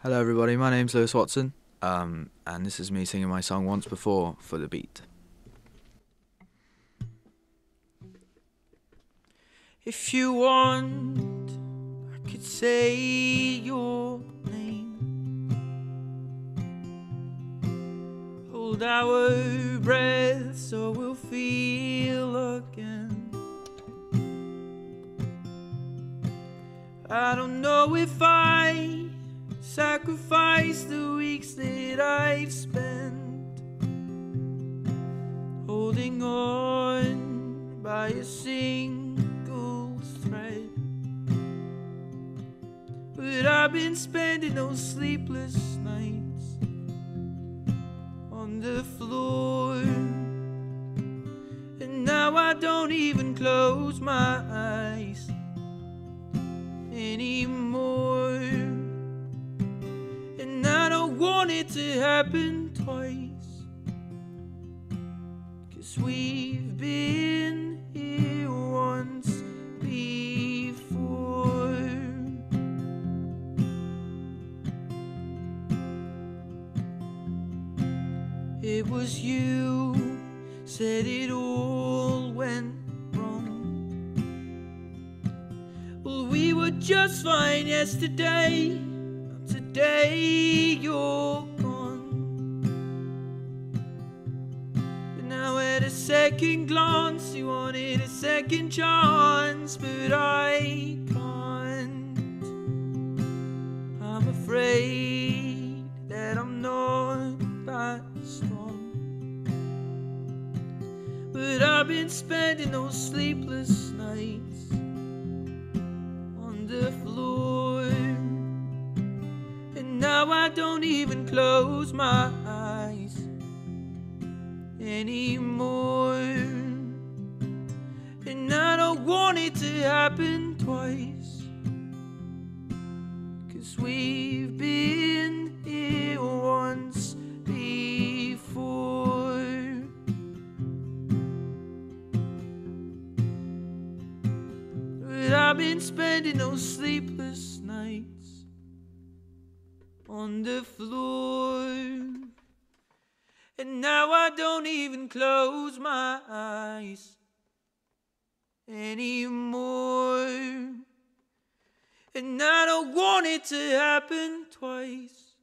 Hello everybody, my name's Lewis Watson, and this is me singing my song Once Before for the beat. If you want, I could say your name. Hold our breath so we'll feel again. I don't know if I sacrifice the weeks that I've spent holding on by a single thread, but I've been spending those sleepless nights on the floor, and now I don't even close my eyes anymore. And I don't want it to happen twice, 'cause we've been here once before. It was you said it all went wrong. Well, we were just fine yesterday. Today you're gone, but now at a second glance you wanted a second chance, but I can't. I'm afraid that I'm not that strong, but I've been spending those sleepless nights on the floor. Now I don't even close my eyes anymore, and I don't want it to happen twice, 'cause we've been here once before. But I've been spending those sleepless nights on the floor, and now I don't even close my eyes anymore, and I don't want it to happen twice,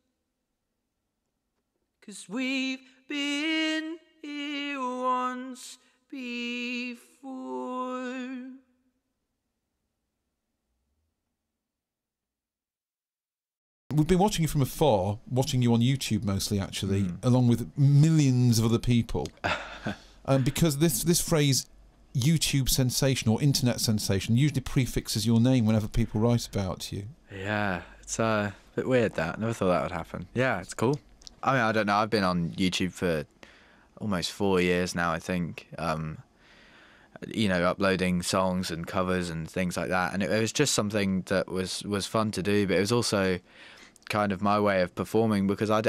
'cause we've been here once before. We've been watching you from afar, watching you on YouTube mostly, actually, along with millions of other people. Because this phrase, YouTube sensation or internet sensation, usually prefixes your name whenever people write about you. Yeah, it's a bit weird that. Never thought that would happen. Yeah, it's cool. I mean, I don't know, I've been on YouTube for almost 4 years now, I think. You know, uploading songs and covers and things like that. And it was just something that was fun to do, but it was also kind of my way of performing, because I'd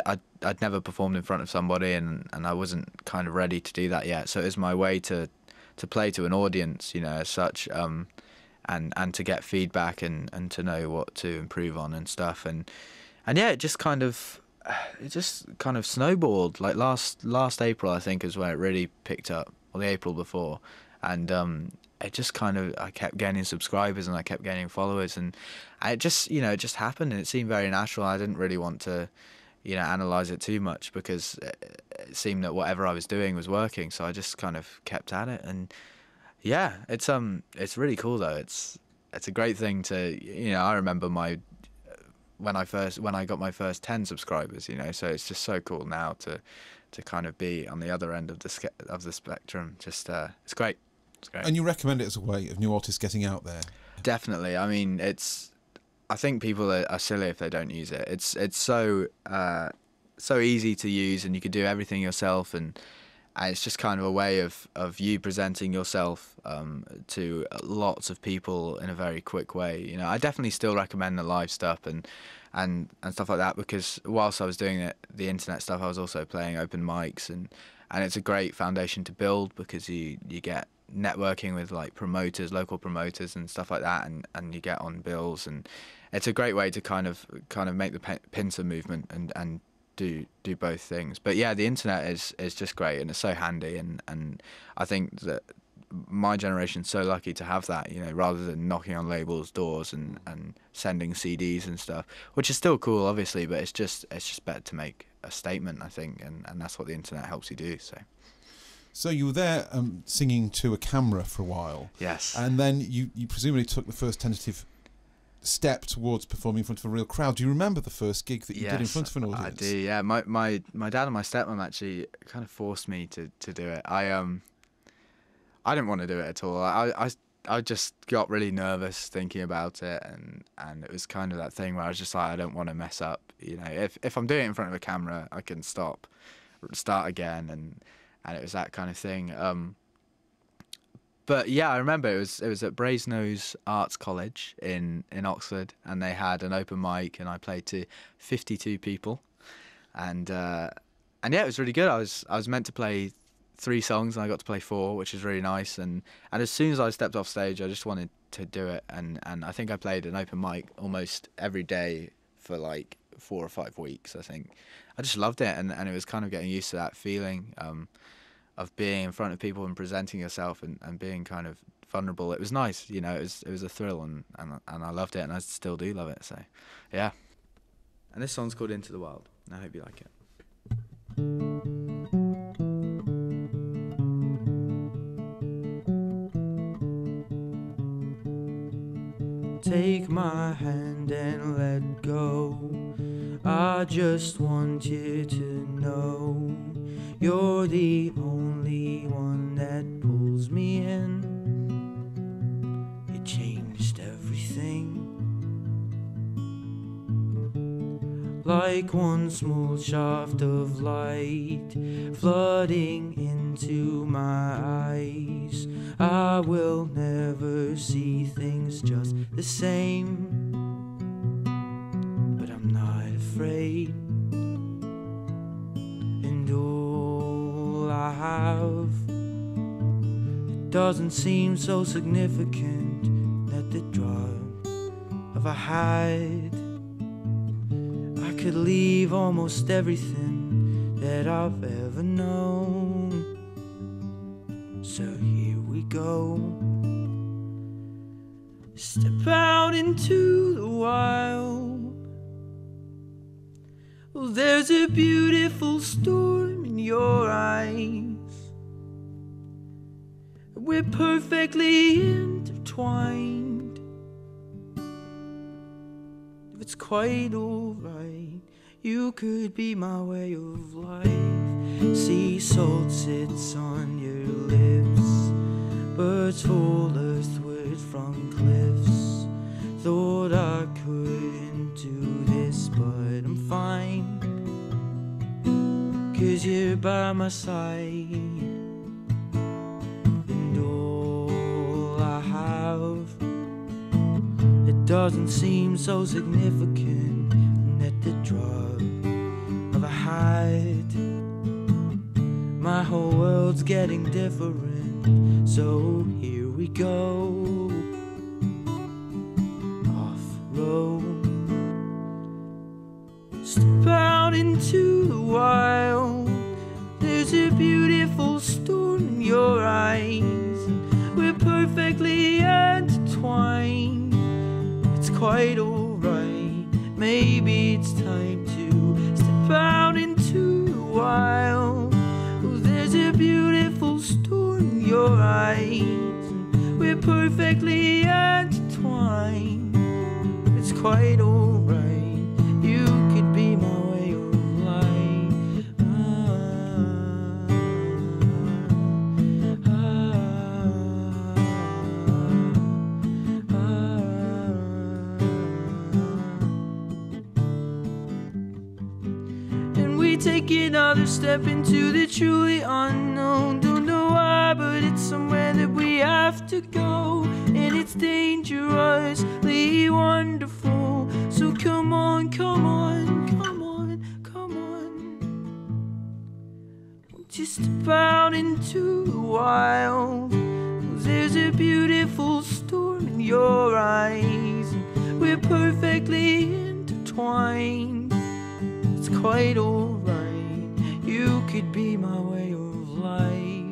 never performed in front of somebody, and I wasn't kind of ready to do that yet. So it was my way to play to an audience, you know, as such, and to get feedback and to know what to improve on and stuff. And yeah, it just kind of snowballed. Like last April, I think, is where it really picked up, or the April before. And it just kind of, I kept gaining subscribers and I kept gaining followers, and it just, you know, it just happened, and it seemed very natural. I didn't really want to, you know, analyze it too much, because it seemed that whatever I was doing was working, so I just kind of kept at it. And yeah, it's really cool though. It's a great thing to, you know, I remember when I got my first 10 subscribers, you know, so it's just so cool now to kind of be on the other end of the spectrum. Just it's great. It's great. And you recommend it as a way of new artists getting out there? Definitely. I mean, I think people are silly if they don't use it. It's so easy to use, and you can do everything yourself, and it's just kind of a way of you presenting yourself to lots of people in a very quick way. You know, I definitely still recommend the live stuff and stuff like that, because whilst I was doing the internet stuff, I was also playing open mics, and and it's a great foundation to build because you get networking with like promoters, local promoters and stuff like that, and you get on bills, and it's a great way to kind of make the pincer movement and do both things. But yeah, the internet is just great, and it's so handy, and I think that my generation's so lucky to have that, you know, rather than knocking on labels' doors and sending CDs and stuff, which is still cool, obviously, but it's just better to make a statement, I think, and that's what the internet helps you do. So you were there singing to a camera for a while. Yes. And then you presumably took the first tentative step towards performing in front of a real crowd. Do you remember the first gig that you did in front of an audience? I do, yeah. My dad and my stepmom actually kind of forced me to do it. I didn't want to do it at all. I just got really nervous thinking about it, and it was kind of that thing where I was just like, I don't want to mess up. You know, if I'm doing it in front of a camera, I can start again, and it was that kind of thing. But yeah, I remember it was at Brasenose Arts College in Oxford, and they had an open mic, and I played to 52 people, and yeah, it was really good. I was meant to play 3 songs, and I got to play 4, which is really nice. And as soon as I stepped off stage, I just wanted to do it. And I think I played an open mic almost every day for like 4 or 5 weeks, I think. I just loved it, and it was kind of getting used to that feeling of being in front of people and presenting yourself and being kind of vulnerable. It was nice, you know. It was a thrill, and I loved it, and I still do love it. So, yeah. And this song's called Into the Wild. I hope you like it. Take my hand and let go. I just want you to know you're the only one that pulls me in. You changed everything. Like one small shaft of light flooding into my eyes. I will never see things just the same, but I'm not afraid. And all I have, it doesn't seem so significant at the drop of a hat. I could leave almost everything that I've ever known. So here we go. Step out into the wild. Oh, there's a beautiful storm in your eyes. We're perfectly intertwined. If it's quite alright, you could be my way of life. Sea salt sits on your lips, birds fall earthward from cliffs. Thought I couldn't do this, but I'm fine, 'cause you're by my side. And all I have, it doesn't seem so significant at the drop of a hat. My whole world's getting different, so here we go. Off-road. Step out into the wild. There's a beautiful storm in your eyes. We're perfectly intertwined. It's quite alright. Maybe it's time to step out into the wild. Oh, there's a beautiful storm in your eyes. We're perfectly intertwined. It's quite alright. You could be my way of life. And we take another step into the truly unknown. Don't know why, but it's somewhere that we have to go. And it's dangerously wonderful. So come on, come on, come on, come on. just about into the wild. 'Cause there's a beautiful storm in your eyes, and we're perfectly intertwined. It's quite alright, you could be my way of life.